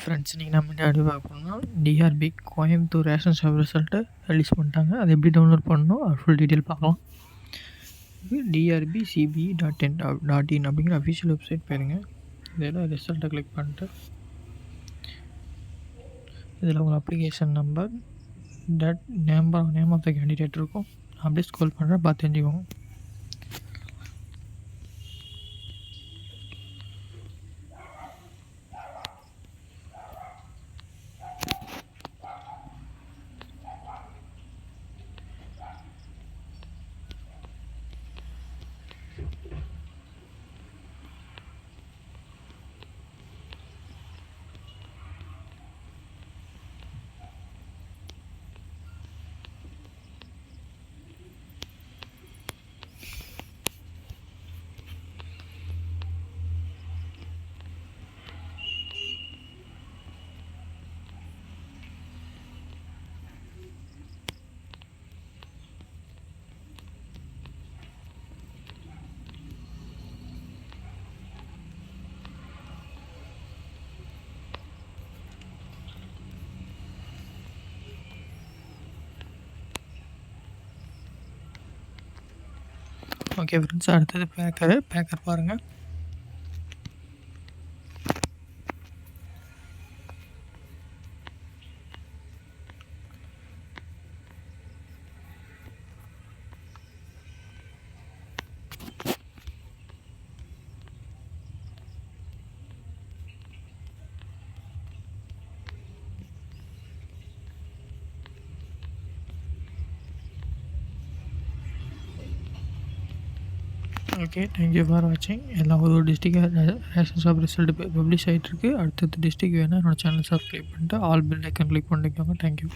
Friends, இன்றைக்கி நம்ம என்ன ஆடியோ பார்க்க போகிறோம்னா, DRB Coimbatore ration shop result release பண்ணிட்டாங்க. அது எப்படி டவுன்லோட் பண்ணணும், அது ஃபுல் டீட்டெயில் பார்க்கலாம். இது DRBCB.in அப்படிங்கிற அஃபிஷியல் வெப்சைட் போயிருங்க. இதில் ரிசல்ட்டை கிளிக் பண்ணிட்டு இதில் உங்கள் application number, name of the candidate இருக்கும். அப்படியே ஸ்க்ரோல் பண்ணுறேன், பார்த்து தெரிஞ்சுக்கோங்க. ஓகே ஃப்ரெண்ட்ஸ், அடுத்தது பேக்கர் பாருங்கள். ஓகே, தேங்க்யூ ஃபார் வாட்சிங். எல்லாம் ஒரு district ration shop result publish ஆகிட்டு இருக்குது. அடுத்தது டிஸ்ட்ரிக்ட் வேணால் என்னோடய சேனல் சப்ஸ்கிரைப் பண்ணிட்டு ஆல் பெல் ஐக்கன் கிளிக் பண்ணிக்கோங்க. தேங்க்யூ.